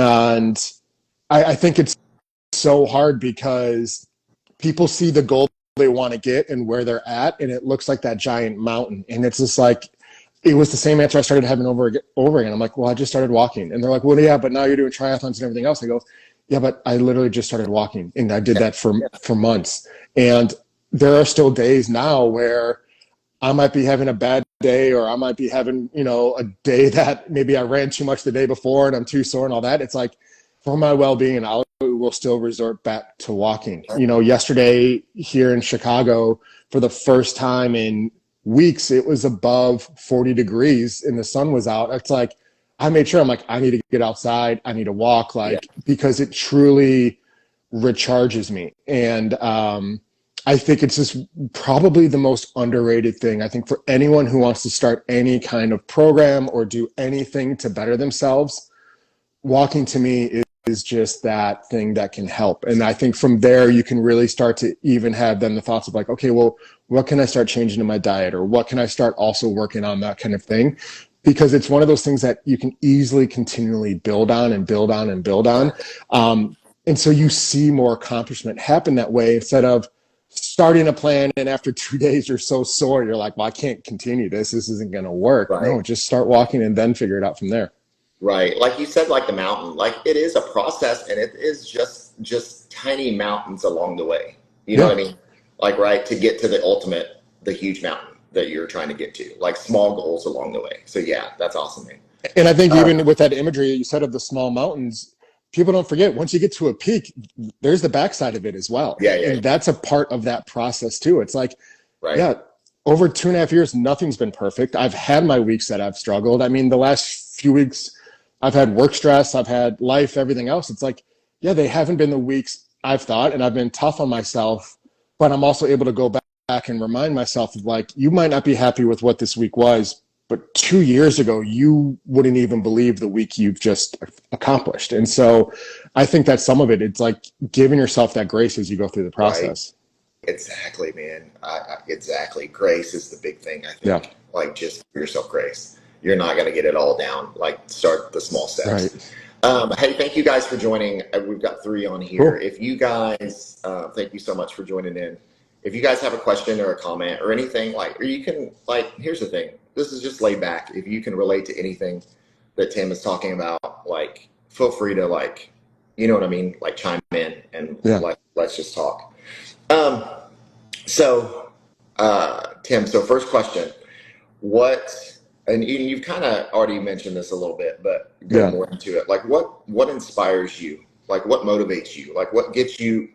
And I think it's so hard because people see the goal they want to get and where they're at, and it looks like that giant mountain. And it's just like, it was the same answer I started having over again. I'm like, well, I just started walking. And they're like, well, yeah, but now you're doing triathlons and everything else. I go, yeah, but I literally just started walking, and I did that for months. And there are still days now where I might be having a bad day, or I might be having, a day that maybe I ran too much the day before and I'm too sore and all that. It's like, for my well-being, I will still resort back to walking. Yesterday here in Chicago, for the first time in weeks, it was above 40 degrees and the sun was out. It's like, I made sure, I'm like, I need to get outside. I need to walk, because it truly recharges me. And, I think it's just probably the most underrated thing. I think for anyone who wants to start any kind of program or do anything to better themselves, walking to me is just that thing that can help. And I think from there, you can really start to even have then the thoughts of like, okay, well, what can I start changing in my diet? Or what can I start also working on, that kind of thing? Because it's one of those things that you can easily continually build on and build on and build on. And so you see more accomplishment happen that way, instead of starting a plan and after 2 days you're so sore, you're like, well, I can't continue this isn't going to work. Right. No, just start walking and then figure it out from there. Right. Like you said, like the mountain, like it is a process, and it is just tiny mountains along the way. You know what I mean? Like, right, to get to the ultimate, the huge mountain that you're trying to get to, like small goals along the way. So yeah, that's awesome, man. And I think even with that imagery you said of the small mountains, people don't forget, once you get to a peak, there's the backside of it as well. And that's a part of that process too. It's like, over 2.5 years, nothing's been perfect. I've had my weeks that I've struggled. I mean, the last few weeks, I've had work stress, I've had life, everything else. It's like, they haven't been the weeks I've thought, and I've been tough on myself, but I'm also able to go back and remind myself of like, you might not be happy with what this week was, but 2 years ago, you wouldn't even believe the week you've just accomplished. And so I think that some of it, it's like giving yourself that grace as you go through the process. Right. Exactly, man. Exactly. Grace is the big thing, I think. Like, just give yourself grace. You're not going to get it all down. Like, start the small steps. Hey, thank you guys for joining. We've got 3 on here. Cool. If you guys, thank you so much for joining in. If you guys have a question or a comment or anything, or you can, here's the thing. This is just laid back. If you can relate to anything that Tim is talking about, feel free to you know what I mean? Chime in and let's just talk. Tim, so first question, and you've kind of already mentioned this a little bit, but go more into it. What inspires you? What motivates you? What gets you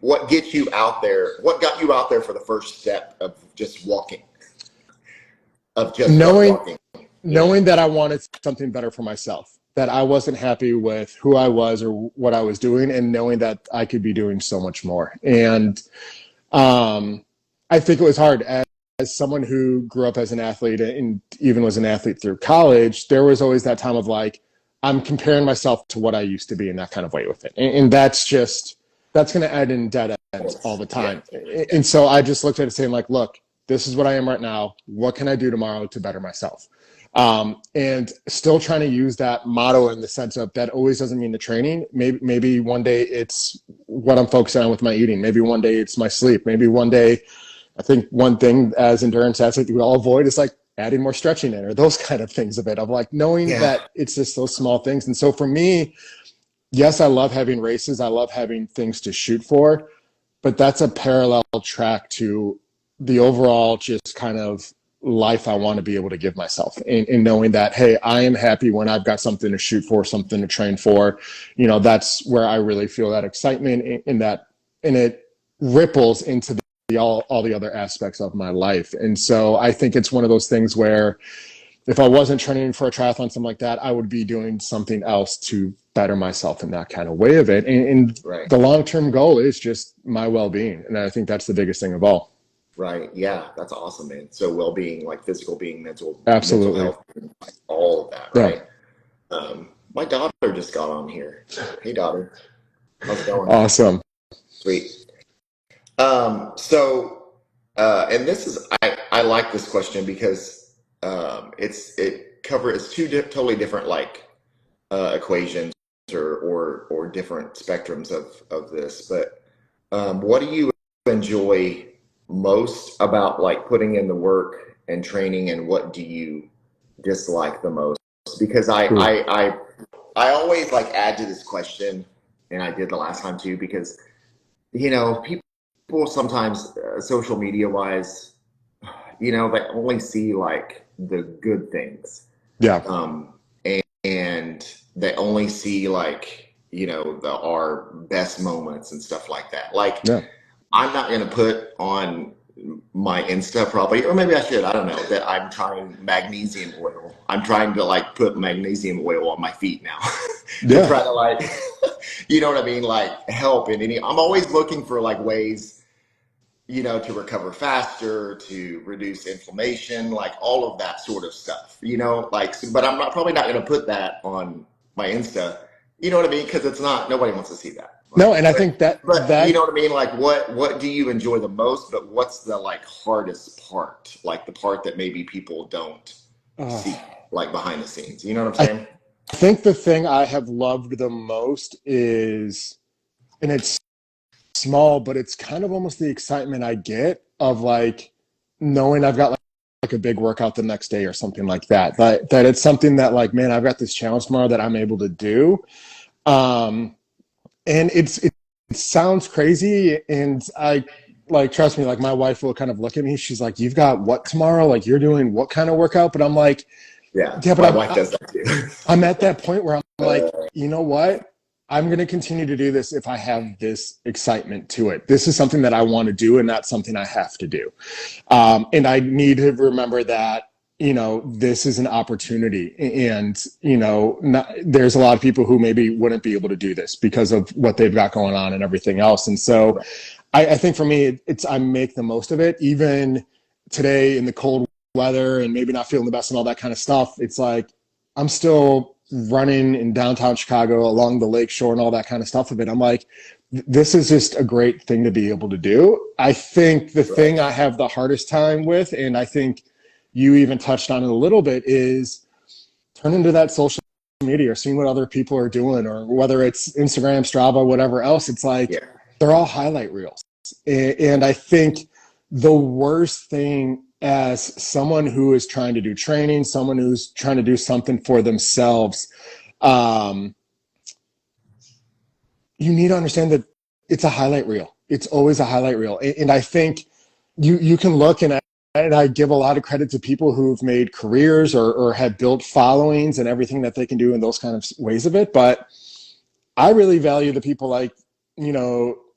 out there? What got you out there for the first step of just walking? Knowing that I wanted something better for myself, that I wasn't happy with who I was or what I was doing, and knowing that I could be doing so much more. And I think it was hard as someone who grew up as an athlete and even was an athlete through college. There was always that time of I'm comparing myself to what I used to be in that kind of way with it. And that's going to end in dead ends all the time. And so I just looked at it saying look, this is what I am right now. What can I do tomorrow to better myself? And still trying to use that motto in the sense of that always doesn't mean the training. Maybe one day it's what I'm focusing on with my eating. Maybe one day it's my sleep. Maybe one day, I think one thing as endurance athletes we all avoid is adding more stretching in, or those kind of things of it, of knowing that it's just those small things. And so for me, yes, I love having races. I love having things to shoot for, but that's a parallel track to the overall just kind of life I want to be able to give myself, and knowing that, hey, I am happy when I've got something to shoot for, something to train for. That's where I really feel that excitement and it ripples into all the other aspects of my life. And so I think it's one of those things where if I wasn't training for a triathlon, something like that, I would be doing something else to better myself in that kind of way of it. And the long-term goal is just my well-being. And I think that's the biggest thing of all. Right. Yeah. That's awesome, man. So well-being, physical being, mental health, all of that. Right. Yeah. My daughter just got on here. Hey, daughter. How's it going? Awesome. Sweet. And this is, I like this question because, it's 2 totally different, equations or different spectrums of this, but what do you enjoy most about like putting in the work and training, and what do you dislike the most? Because Ooh, I always like add to this question, and I did the last time too, because people sometimes social media wise, they only see like the good things, yeah, um, and they only see like our best moments and stuff like that. Like yeah, I'm not going to put on my Insta probably, or maybe I should. I don't know that I'm trying magnesium oil. I'm trying to like put magnesium oil on my feet now to yeah. try to like, you know what I mean? Like help in any, I'm always looking for like ways, to recover faster, to reduce inflammation, like all of that sort of stuff, like, but I'm not probably not going to put that on my Insta, you know what I mean? Cause it's not, nobody wants to see that. No, Like, and I think that but you that know what I mean? Like what do you enjoy the most, but what's the like hardest part? Like the part that maybe people don't uh, see, like behind the scenes, you know what I'm I saying? think the thing I have loved the most is, and it's small, but it's kind of almost the excitement I get of like knowing I've got like a big workout the next day or something like that. That it's something that like, man, I've got this challenge tomorrow that I'm able to do. Um, and it sounds crazy, and I like trust me, like my wife will kind of look at me. She's like, "You've got what tomorrow? Like you're doing what kind of workout?" But I'm like, Yeah, "Yeah, but my wife does that too. I'm at that point where I'm like, you know what? I'm going to continue to do this if I have this excitement to it. This is something that I want to do and not something I have to do. And I need to remember that, this is an opportunity. And, there's a lot of people who maybe wouldn't be able to do this because of what they've got going on and everything else. And so I think for me, it's I make the most of it, even today in the cold weather and maybe not feeling the best and all that kind of stuff. It's like I'm still running in downtown Chicago along the lake shore and all that kind of stuff of it. I'm like, this is just a great thing to be able to do. I think the thing Right. I have the hardest time with, and I think you even touched on it a little bit, is turning to that social media or seeing what other people are doing, or whether it's Instagram, Strava, whatever else. It's like Yeah. they're all highlight reels. And I think the worst thing as someone who is trying to do training, someone who's trying to do something for themselves, um, you need to understand that it's a highlight reel. It's always a highlight reel. And I think you can look, and I give a lot of credit to people who've made careers or have built followings and everything that they can do in those kind of ways of it. But I really value the people like,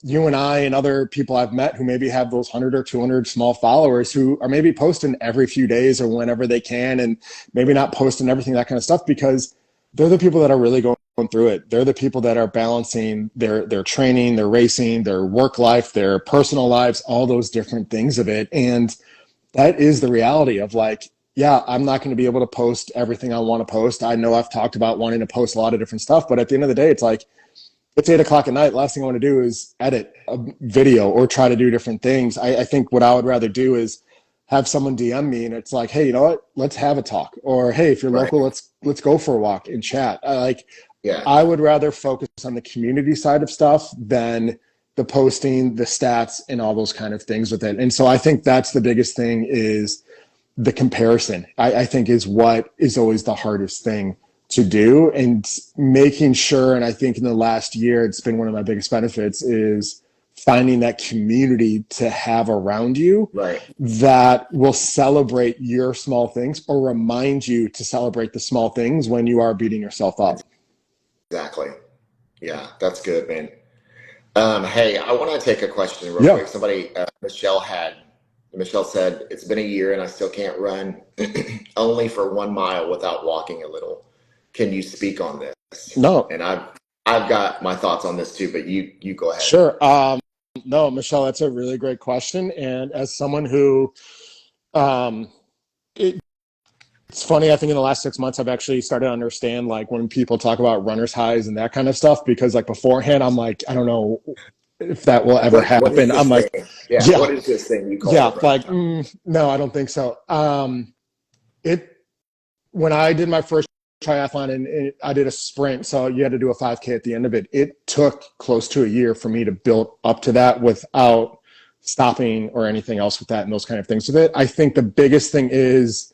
you and I and other people I've met who maybe have those 100 or 200 small followers who are maybe posting every few days or whenever they can, and maybe not posting everything, that kind of stuff, because they're the people that are really going through it. They're the people that are balancing their training, their racing, their work life, their personal lives, all those different things of it. And that is the reality of like, yeah, I'm not going to be able to post everything I want to post. I know I've talked about wanting to post a lot of different stuff, but at the end of the day, it's like, it's 8 o'clock at night. Last thing I want to do is edit a video or try to do different things. I think what I would rather do is have someone DM me and it's like, hey, you know what? Let's have a talk. Or hey, if you're Right. local, let's go for a walk and chat. Yeah. I would rather focus on the community side of stuff than the posting, the stats, and all those kind of things with it. And so I think that's the biggest thing is the comparison. I think is what is always the hardest thing to do, and making sure. And I think in the last year, it's been one of my biggest benefits is finding that community to have around you Right. that will celebrate your small things or remind you to celebrate the small things when you are beating yourself up. Exactly. Yeah, that's good, man. Hey, I want to take a question real Yeah. quick. Somebody, Michelle said, it's been a year and I still can't run only for 1 mile without walking a little. Can you speak on this? No, And I've got my thoughts on this too, but you go ahead. sure. No, Michelle, that's a really great question. And as someone who, um, it, it's funny, I think in the last 6 months, I've actually started to understand like when people talk about runner's highs and that kind of stuff, because like beforehand, I'm like, I don't know if that will ever What is happen. I'm this like, thing? Yeah, yeah, what is this thing you call yeah, the runner's like, high? no, I don't think so. It, when I did my first triathlon and I did a sprint. So you had to do a 5K at the end of it. It took close to a year for me to build up to that without stopping or anything else with that and those kind of things with it. I think the biggest thing is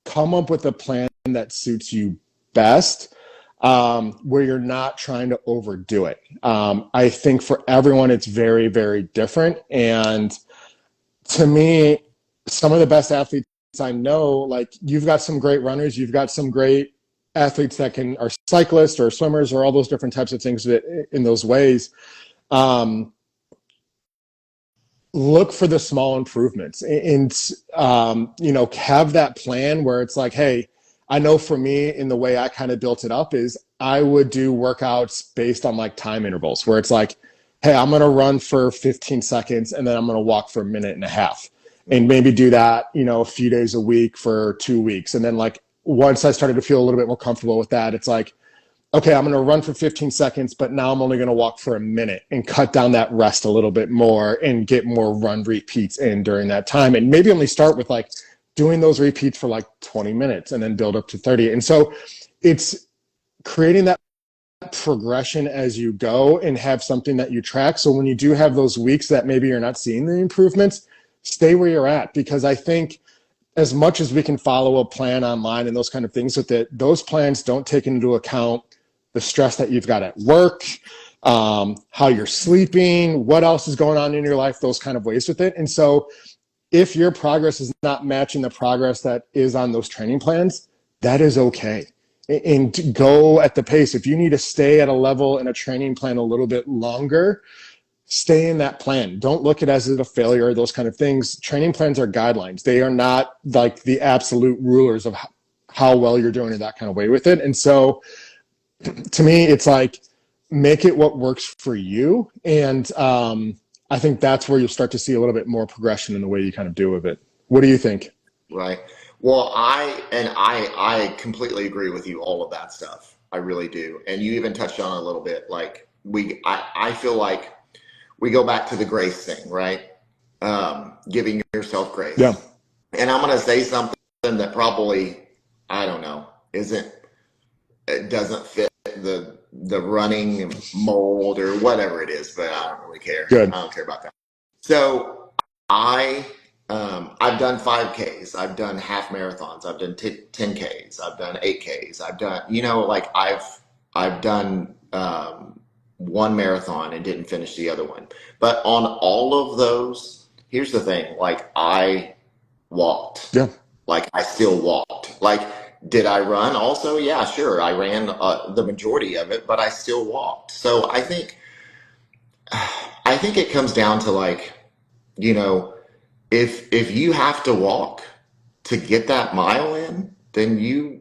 come up with a plan that suits you best, where you're not trying to overdo it. I think for everyone, it's very, very different. And to me, some of the best athletes I know, like you've got some great runners, you've got some great athletes that are cyclists or swimmers or all those different types of things in those ways. Look for the small improvements and have that plan where it's like, hey, I know for me, in the way I kind of built it up is I would do workouts based on like time intervals where it's like, hey, I'm going to run for 15 seconds and then I'm going to walk for a minute and a half and maybe do that, a few days a week for 2 weeks. And then like, once I started to feel a little bit more comfortable with that, it's like, okay, I'm going to run for 15 seconds, but now I'm only going to walk for a minute and cut down that rest a little bit more and get more run repeats in during that time. And maybe only start with like doing those repeats for like 20 minutes and then build up to 30. And so it's creating that progression as you go and have something that you track. So when you do have those weeks that maybe you're not seeing the improvements, stay where you're at. Because I think as much as we can follow a plan online and those kind of things with it, those plans don't take into account the stress that you've got at work, how you're sleeping, what else is going on in your life, those kind of ways with it. And so if your progress is not matching the progress that is on those training plans, that is okay. And go at the pace. If you need to stay at a level in a training plan a little bit longer, stay in that plan. Don't look at it as a failure, those kind of things. Training plans are guidelines. They are not like the absolute rulers of how well you're doing in that kind of way with it. And so to me, it's like, make it what works for you. And I think that's where you'll start to see a little bit more progression in the way you kind of do with it. What do you think? Right. Well, I completely agree with you, all of that stuff. I really do. And you even touched on it a little bit. Like I feel like we go back to the grace thing, right? Giving yourself grace. Yeah. And I'm going to say something that probably, I don't know, it doesn't fit the running mold or whatever it is, but I don't really care. Good. I don't care about that. So I've done 5Ks, I've done half marathons, I've done 10Ks, I've done 8Ks, I've done, I've done one marathon and didn't finish the other one. But on all of those, here's the thing, like I walked. Yeah. Like I still walked. Like, did I run also? Yeah, sure. I ran the majority of it, but I still walked. So I think it comes down to like, if you have to walk to get that mile in, then you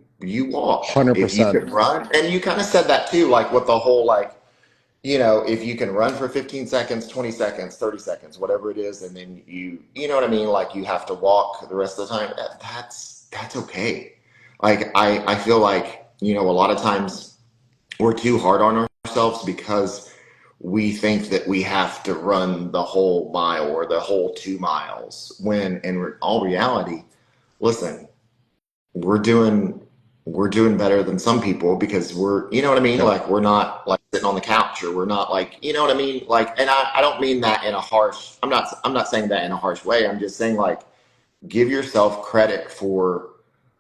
walk. 100%. If you can run, and you kind of said that too, like with the whole like, if you can run for 15 seconds, 20 seconds, 30 seconds, whatever it is, and then you know what I mean? Like you have to walk the rest of the time. That's okay. Like I feel like, a lot of times we're too hard on ourselves because we think that we have to run the whole mile or the whole 2 miles, when in all reality, listen, we're doing better than some people because we're, you know what I mean? Yeah. Like we're not like sitting on the couch, or we're not like, you know what I mean? Like, and I don't mean that in a harsh, I'm not saying that in a harsh way. I'm just saying like, give yourself credit for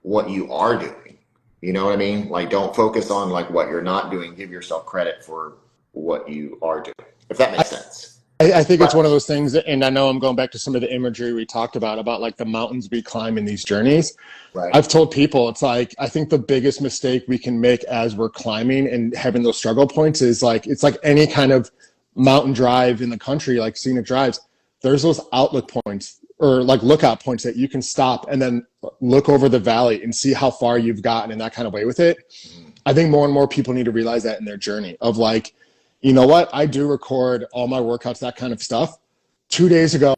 what you are doing. You know what I mean? Like, don't focus on like what you're not doing. Give yourself credit for what you are doing, if that makes sense. I think it's one of those things, and I know I'm going back to some of the imagery we talked about like the mountains we climb in these journeys. Right. I've told people, it's like, I think the biggest mistake we can make as we're climbing and having those struggle points is like, it's like any kind of mountain drive in the country, like scenic drives, there's those outlook points or like lookout points that you can stop and then look over the valley and see how far you've gotten in that kind of way with it. I think more and more people need to realize that in their journey of like, you know what? I do record all my workouts, that kind of stuff. 2 days ago,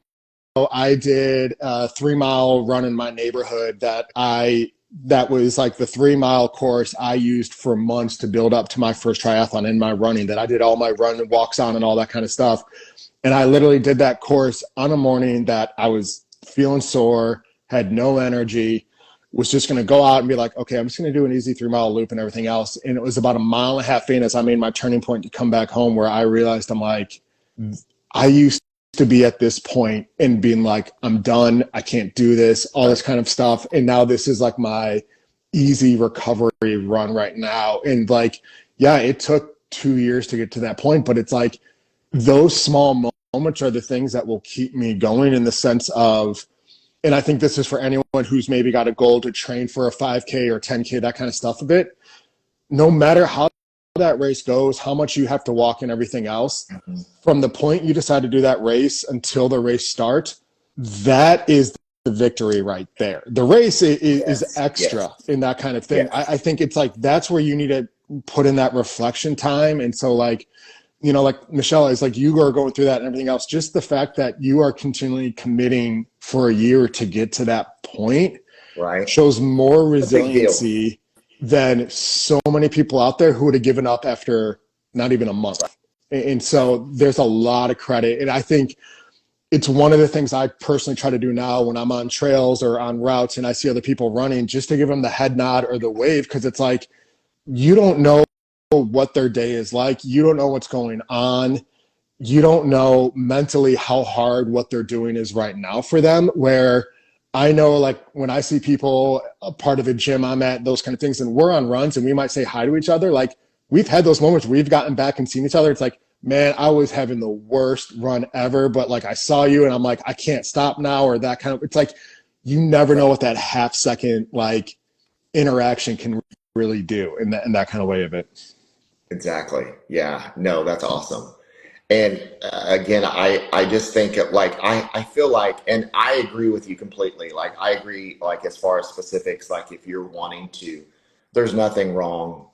I did a 3-mile run in my neighborhood that was like the 3-mile course I used for months to build up to my first triathlon in my running, that I did all my run and walks on and all that kind of stuff. And I literally did that course on a morning that I was feeling sore, had no energy, was just going to go out and be like, okay, I'm just going to do an easy 3-mile loop and everything else. And it was about 1.5 miles in as I made my turning point to come back home, where I realized I'm like, I used to be at this point and being like, I'm done. I can't do this, all this kind of stuff. And now this is like my easy recovery run right now. And like, yeah, it took 2 years to get to that point, but it's like those small moments are the things that will keep me going, in the sense of, and I think this is for anyone who's maybe got a goal to train for a 5K or 10K, that kind of stuff of it. No matter how that race goes, how much you have to walk and everything else, from the point you decide to do that race until the race starts, that is the victory right there. The race is extra in that kind of thing. I think it's like, that's where you need to put in that reflection time. And so like, you know, like Michelle is like, you are going through that and everything else. Just the fact that you are continually committing for a year to get to that point, right, shows more resiliency than so many people out there who would have given up after not even a month. And so there's a lot of credit. And I think it's one of the things I personally try to do now when I'm on trails or on routes and I see other people running, just to give them the head nod or the wave, because it's like, you don't know what their day is like. You don't know what's going on. You don't know mentally how hard what they're doing is right now for them. Where I know, like, when I see people a part of a gym I'm at, those kind of things, and we're on runs and we might say hi to each other. Like, we've had those moments where we've gotten back and seen each other. It's like, man, I was having the worst run ever, but like, I saw you and I'm like, I can't stop now, or that kind of, it's like, you never know what that half second, like, interaction can really do in that kind of way of it. Exactly. Yeah. No, that's awesome. And again, I just think of, like, I feel like, and I agree with you completely. Like, I agree, like, as far as specifics, like, if you're wanting to, there's nothing wrong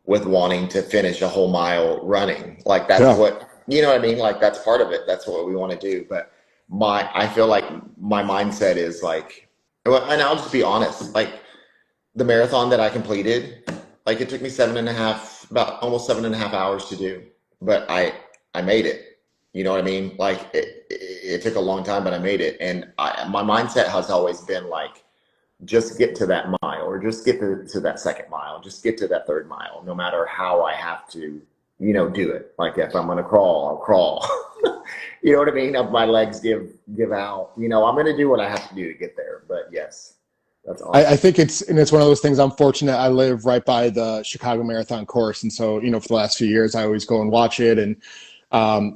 with wanting to finish a whole mile running. Like, that's what, you know what I mean? Like, that's part of it. That's what we want to do. But I feel like my mindset is like, and I'll just be honest, like, the marathon that I completed, like, it took me about almost 7.5 hours to do, but I made it. You know what I mean? Like, it took a long time, but I made it. And my mindset has always been like, just get to that mile, or just get to that second mile, just get to that third mile, no matter how I have to, you know, do it. Like, if I'm going to crawl, I'll crawl. You know what I mean? If my legs give out, you know, I'm going to do what I have to do to get there. But yes, that's awesome. I think it's one of those things. I'm fortunate. I live right by the Chicago Marathon course. And so, you know, for the last few years, I always go and watch it. And,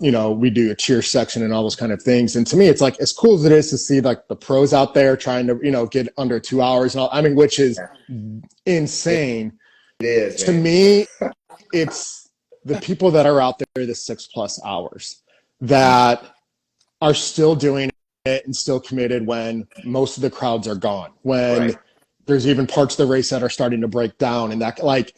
you know, we do a cheer section and all those kind of things. And to me, it's like, as cool as it is to see like the pros out there trying to, you know, get under 2 hours and all, I mean, which is insane. It is. To me, it's the people that are out there the 6+ hours that are still doing it and still committed when most of the crowds are gone, when there's even parts of the race that are starting to break down. And that, like,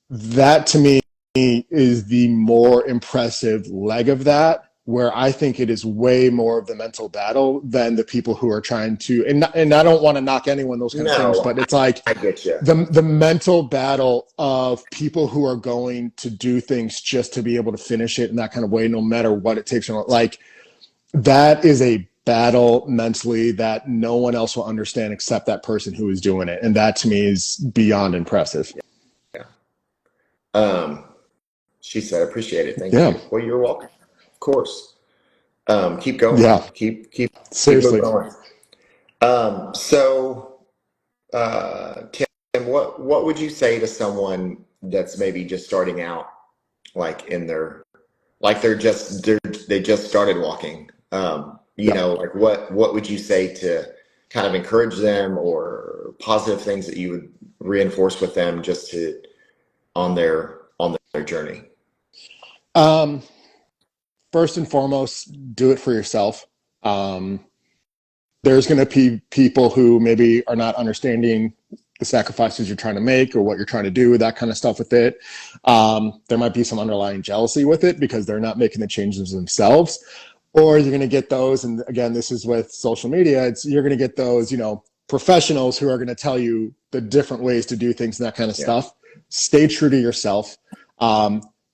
that to me is the more impressive leg of that, where I think it is way more of the mental battle than the people who are trying to, and I don't want to knock anyone, those kind of things, but it's like, I get you. The mental battle of people who are going to do things just to be able to finish it in that kind of way, no matter what it takes. Like, that is a battle mentally that no one else will understand except that person who is doing it. And that to me is beyond impressive. Yeah. She said, appreciate it. Thank you. Well, you're welcome. Of course. Keep going. Yeah. Keep seriously going. So, Tim, what would you say to someone that's maybe just starting out, like, in their, like, they just started walking? You know, like, what would you say to kind of encourage them, or positive things that you would reinforce with them just to on their journey? First and foremost, do it for yourself. There's going to be people who maybe are not understanding the sacrifices you're trying to make or what you're trying to do, that kind of stuff with it. There might be some underlying jealousy with it because they're not making the changes themselves. Or you're going to get those, and again, this is with social media, you're going to get those, you know, professionals who are going to tell you the different ways to do things and that kind of stuff. Stay true to yourself.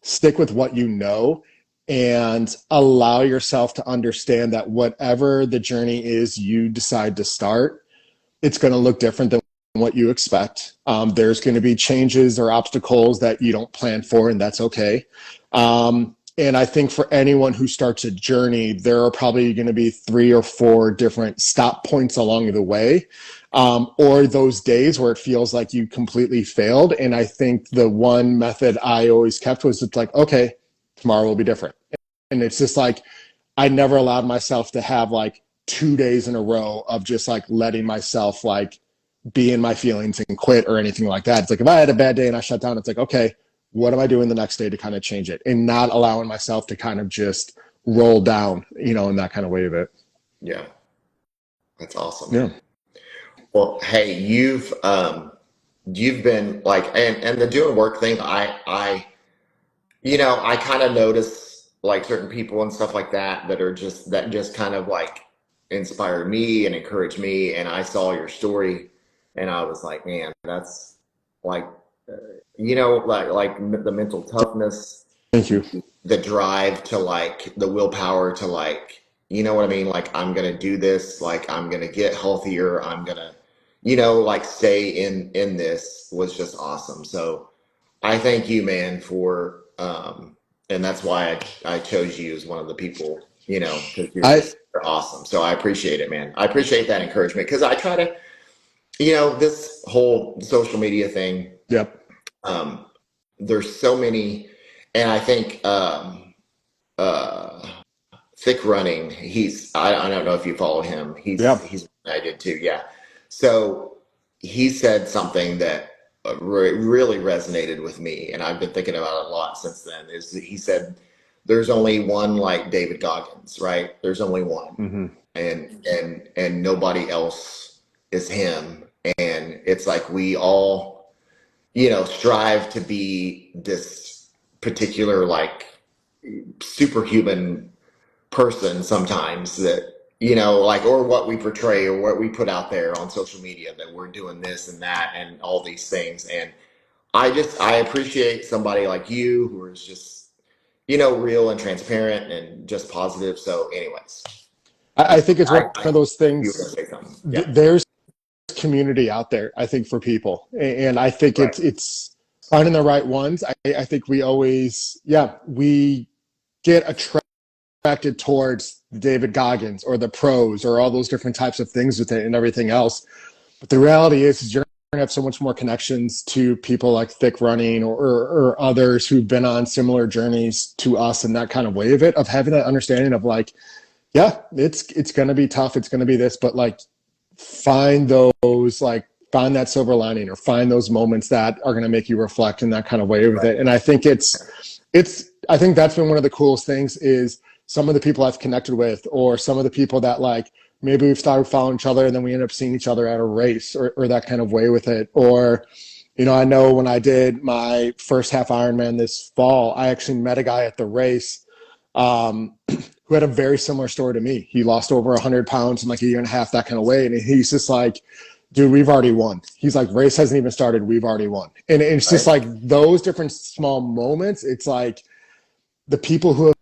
Stick with what you know, and allow yourself to understand that whatever the journey is you decide to start, it's going to look different than what you expect. There's going to be changes or obstacles that you don't plan for, and that's okay. And I think for anyone who starts a journey, there are probably going to be 3 or 4 different stop points along the way, or those days where it feels like you completely failed. And I think the one method I always kept was it's like, okay, tomorrow will be different. And it's just like, I never allowed myself to have like 2 days in a row of just like letting myself like be in my feelings and quit or anything like that. It's like, if I had a bad day and I shut down, it's like, okay, what am I doing the next day to kind of change it, and not allowing myself to kind of just roll down, in that kind of way of it. Yeah. That's awesome. Yeah. Well, hey, you've been like, and the doing work thing, I kind of notice like certain people and stuff like that that just kind of like inspired me and encouraged me. And I saw your story and I was like, man, that's like, like the mental toughness, Thank you. the drive to like the willpower to like, you know what I mean? Like, I'm going to do this, like, I'm going to get healthier. I'm going to, like stay in this was just awesome. So I thank you, man, for, and that's why I chose you as one of the people, because you're awesome. So I appreciate it, man. I appreciate that encouragement because I try to, this whole social media thing. Yep. There's so many, and I think Thick Running. I don't know if you follow him. He's I did too. Yeah. So he said something that really resonated with me, and I've been thinking about it a lot since then. Is he said, "There's only one like David Goggins, right? There's only one, and nobody else is him." And it's like we all, strive to be this particular like superhuman person sometimes that, like, or what we portray or what we put out there on social media, that we're doing this and that and all these things. And I appreciate somebody like you who is just, real and transparent and just positive. So anyways, I think it's one of those things. You were gonna say something. Yeah. There's community out there, I think, for people. And I think it's finding the right ones. I think we always, we get attracted towards David Goggins or the pros or all those different types of things with it and everything else. But the reality is you're going to have so much more connections to people like Thick Running or others who've been on similar journeys to us in that kind of way of it, of having that understanding of like, it's going to be tough. It's going to be this, but like find that silver lining or find those moments that are going to make you reflect in that kind of way with it. And I think I think that's been one of the coolest things is some of the people I've connected with, or some of the people that like, maybe we've started following each other and then we end up seeing each other at a race or that kind of way with it. Or, I know when I did my first half Ironman this fall, I actually met a guy at the race who had a very similar story to me. He lost over 100 pounds in like a year and a half, that kind of way. And he's just like, dude, we've already won. He's like, race hasn't even started. We've already won. And it's just like those different small moments. It's like the people who have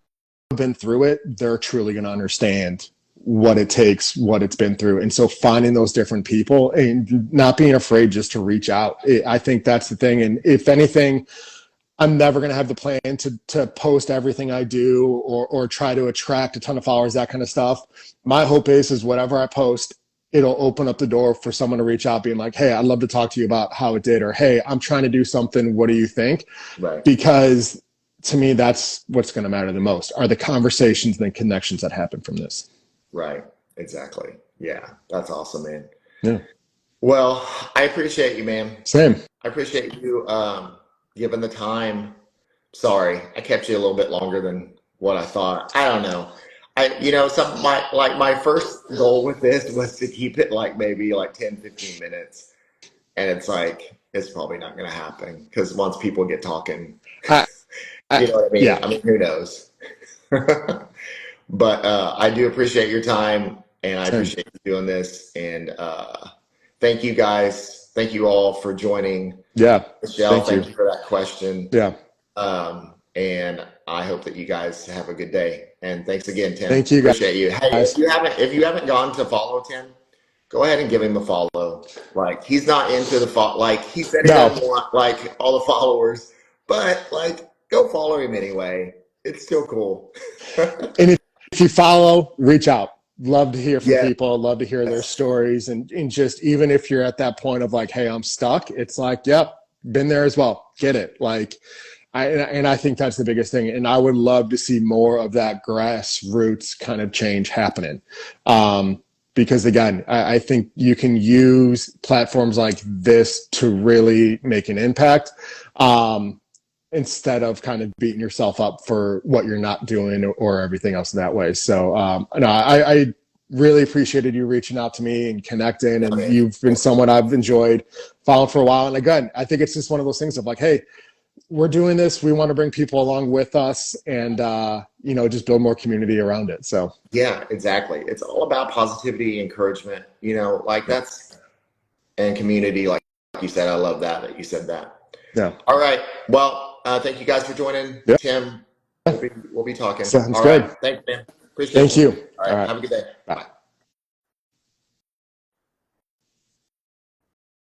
been through it, they're truly going to understand what it takes, what it's been through. And so finding those different people and not being afraid just to reach out. I think that's the thing. And if anything, I'm never going to have the plan to post everything I do or try to attract a ton of followers, that kind of stuff. My hope is whatever I post, it'll open up the door for someone to reach out being like, hey, I'd love to talk to you about how it did, or, hey, I'm trying to do something. What do you think? Right. Because to me, that's what's going to matter the most, are the conversations and the connections that happen from this. Right. Exactly. Yeah. That's awesome, man. Yeah. Well, I appreciate you, man. Same. I appreciate you giving the time. Sorry, I kept you a little bit longer than what I thought. I don't know. My first goal with this was to keep it like maybe like 10, 15 minutes. And it's like, it's probably not going to happen because once people get talking, you know what I mean? Yeah. I mean, who knows? But I do appreciate your time and I appreciate you doing this. And thank you guys. Thank you all for joining. Yeah. Michelle, thank you for that question. Yeah. And I hope that you guys have a good day. And thanks again, Tim. Thank you, guys. Appreciate you. Hey, if you haven't gone to follow Tim, go ahead and give him a follow. Like, he's not into the like he said he No. doesn't want like all the followers, but like go follow him anyway. It's still cool. And if you follow, reach out. Love to hear from Yes. people, love to hear their stories. And just even if you're at that point of like, hey, I'm stuck, it's like, yep, been there as well. Get it. Like, I think that's the biggest thing. And I would love to see more of that grassroots kind of change happening. Because again, I think you can use platforms like this to really make an impact. Instead of kind of beating yourself up for what you're not doing or everything else that way. So no, I really appreciated you reaching out to me and connecting, and Okay. you've been someone I've enjoyed following for a while. And again, I think it's just one of those things of like, hey, we're doing this. We want to bring people along with us and, just build more community around it. So Yeah, exactly. It's all about positivity, encouragement, like that's, and community. Like you said, I love that you said that. yeah. All right. Well, thank you guys for joining. Yeah. Tim, we'll be talking. Sounds All good. right. Thanks, man. Appreciate Thank you. you. All right. Have a good day.